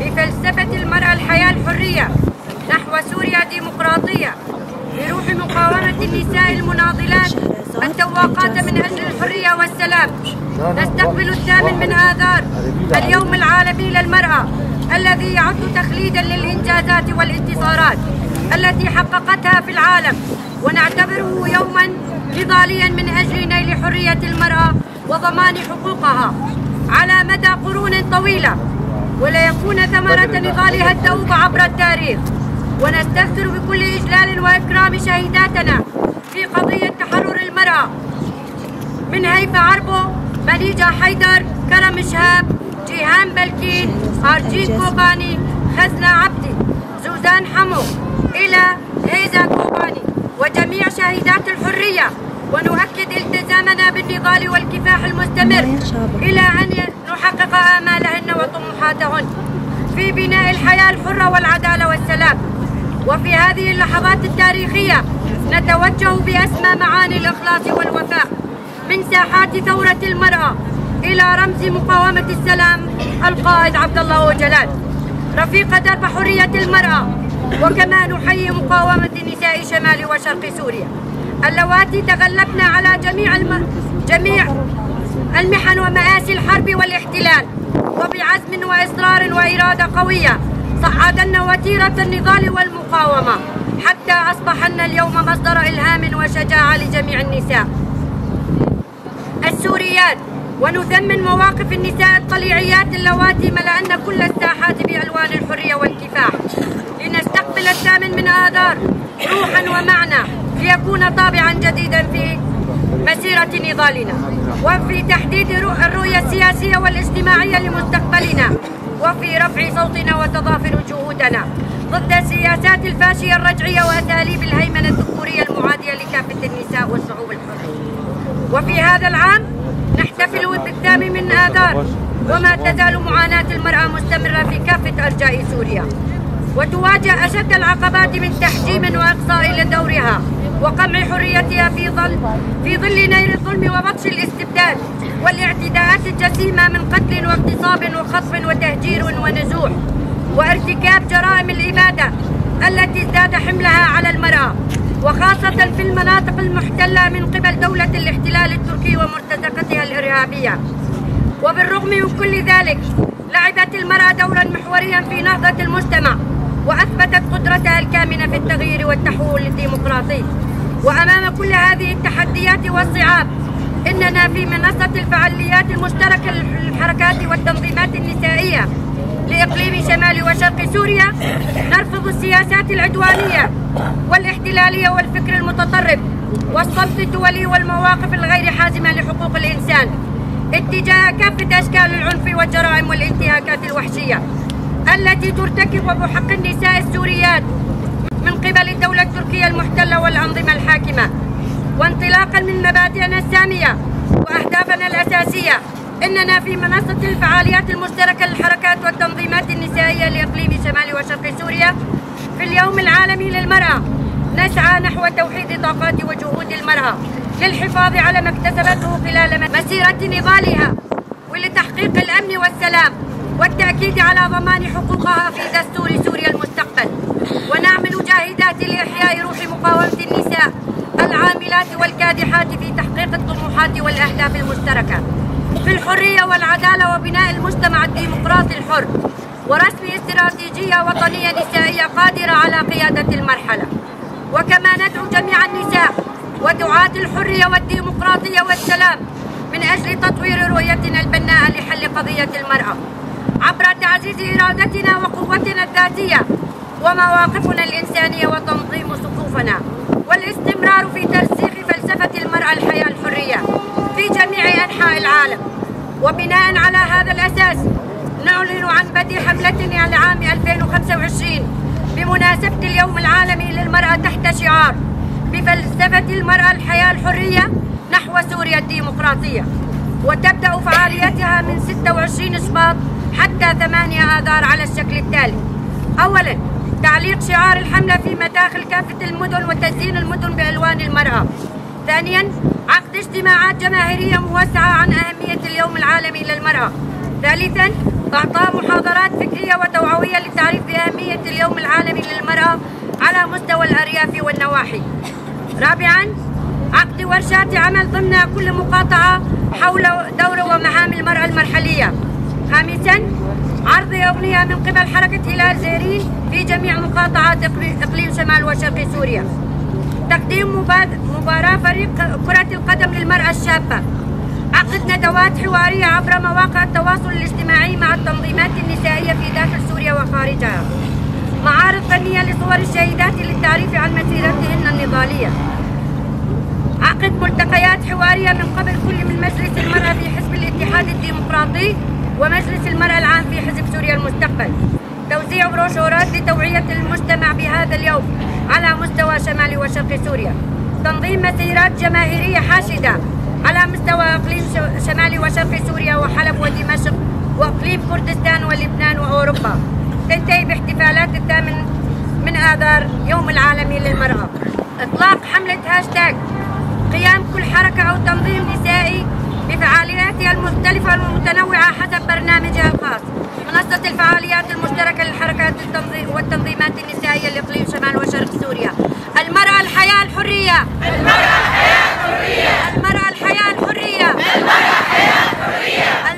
بفلسفة المرأة الحياة الحرية نحو سوريا ديمقراطية، بروح مقاومة النساء المناضلات التواقات من أجل الحرية والسلام. نستقبل الثامن من آذار اليوم العالمي للمرأة الذي يعد تخليدا للإنجازات والانتصارات التي حققتها في العالم، ونعتبره يوما نضاليا من أجل نيل حرية المرأة وضمان حقوقها على مدى قرون طويلة، وليكون ثمرة نضالها الدؤوب عبر التاريخ. ونستذكر بكل إجلال وإكرام شهيداتنا في قضية تحرر المرأة من هيفا عربو، مليجة حيدر، كرم شهاب، جيهان بلكين، أرجين كوباني، خزنة عبدي، زوزان حمو، إلى هيزا كوباني وجميع شهيدات الحرية. ونؤكد التزامنا بالنضال والكفاح المستمر إلى أن نحقق آمالهن وطموحاتهن في بناء الحياة الحرة والعدالة والسلام. وفي هذه اللحظات التاريخية نتوجه بأسمى معاني الإخلاص والوفاء من ساحات ثورة المرأة إلى رمز مقاومة السلام القائد عبد الله وجلال، رفيق درب حرية المرأة. وكما نحيي مقاومة نساء شمال وشرق سوريا اللواتي تغلبن على جميع المحن ومآسي الحرب والاحتلال، وبعزم وإصرار وإرادة قوية صعدن وتيرة النضال والمقاومة حتى أصبحن اليوم مصدر إلهام وشجاعة لجميع النساء السوريات. ونثمن مواقف النساء الطليعيات اللواتي ملأن كل الساحات بألوان الحرية والكفاح، لنستقبل الثامن من آذار روحا ومعنى ليكون طابعا جديدا في مسيرة نضالنا، وفي تحديد الرؤية السياسية والاجتماعية لمستقبلنا، وفي رفع صوتنا وتضافر جهودنا ضد السياسات الفاشية الرجعية وأساليب الهيمنة الذكورية المعادية لكافة النساء والشعوب الحرة. وفي هذا العام نحتفل بالثامن من آذار، وما تزال معاناة المرأة مستمرة في كافة أرجاء سوريا، وتواجه أشد العقبات من تحجيم وإقصاء لدورها وقمع حريتها في ظل نير الظلم وبطش الاستبداد والاعتداءات الجسيمة من قتل واغتصاب وخطف وتهجير ونزوح وارتكاب جرائم الإبادة التي ازداد حملها على المرأة، وخاصة في المناطق المحتلة من قبل دولة الاحتلال التركي ومرتزقتها الإرهابية. وبالرغم من كل ذلك لعبت المرأة دورا محوريا في نهضة المجتمع، وأثبتت قدرتها الكامنة في التغيير والتحول الديمقراطي. وأمام كل هذه التحديات والصعاب إننا في منصة الفعاليات المشتركة للحركات والتنظيمات النسائية لإقليم شمال وشرق سوريا نرفض السياسات العدوانية والاحتلالية والفكر المتطرف والسلط الدولي والمواقف الغير حازمة لحقوق الإنسان اتجاه كافة أشكال العنف والجرائم والانتهاكات الوحشية التي ترتكب بحق النساء السوريات من قبل الدولة التركية المحتلة والأنظمة الحاكمة. وانطلاقا من مبادئنا السامية وأهدافنا الأساسية إننا في منصة الفعاليات المشتركة للحركات والتنظيمات النسائية لإقليم شمال وشرق سوريا في اليوم العالمي للمرأة نسعى نحو توحيد طاقات وجهود المرأة للحفاظ على ما اكتسبته خلال مسيرة نضالها، ولتحقيق الأمن والسلام والتأكيد على ضمان حقوقها في دستور سوريا المستقبل. ونعمل جاهدات لإحياء روح مقاومة النساء العاملات والكادحات في تحقيق الطموحات والأهداف المشتركة في الحرية والعدالة وبناء المجتمع الديمقراطي الحر، ورسم استراتيجية وطنية نسائية قادرة على قيادة المرحلة. وكما ندعو جميع النساء ودعاة الحرية والديمقراطية والسلام من أجل تطوير رؤيتنا البناءة لحل قضية المرأة عبر تعزيز إرادتنا وقوتنا الذاتية ومواقفنا الإنسانية وتنظيم صفوفنا، والاستمرار في ترسيخ فلسفة المرأة الحياة الحرية في جميع أنحاء العالم. وبناء على هذا الأساس نعلن عن بدء حملتنا لعام 2025 بمناسبة اليوم العالمي للمرأة تحت شعار بفلسفة المرأة الحياة الحرية نحو سوريا الديمقراطية، وتبدأ فعاليتها من 26 شباط حتى 8 آذار على الشكل التالي: أولا تعليق شعار الحملة في مداخل كافة المدن وتزيين المدن بألوان المرأة. ثانيا عقد اجتماعات جماهيرية موسعة عن أهمية اليوم العالمي للمرأة. ثالثا إعطاء محاضرات فكرية وتوعوية للتعريف بأهمية اليوم العالمي للمرأة على مستوى الأرياف والنواحي. رابعاً، عقد ورشات عمل ضمن كل مقاطعة حول دور ومهام المرأة المرحلية. خامساً، عرض أغنية من قبل حركة هلال زيرين في جميع مقاطعات إقليم شمال وشرق سوريا. تقديم مباراة فريق كرة القدم للمرأة الشابة. عقد ندوات حوارية عبر مواقع التواصل الاجتماعي مع التنظيمات النسائية في داخل سوريا وخارجها. معارض فنية لصور الشهيدات للتعريف عن مسيرتهن النضالية. عقد ملتقيات حوارية من قبل كل من مجلس المرأة في حزب الاتحاد الديمقراطي ومجلس المرأة العام في حزب سوريا المستقبل. توزيع بروشورات لتوعية المجتمع بهذا اليوم على مستوى شمال وشرق سوريا. تنظيم مسيرات جماهيرية حاشدة على مستوى إقليم شمال وشرق سوريا وحلب ودمشق وإقليم كردستان ولبنان وأوروبا. تنتهي باحتفالات 8 من آذار يوم العالمي للمرأة. إطلاق حملة هاشتاج قيام كل حركة أو تنظيم نسائي بفعالياتها المختلفة والمتنوعة حسب برنامجها الخاص. منصة الفعاليات المشتركة للحركات والتنظيمات النسائية لإقليم شمال وشرق سوريا.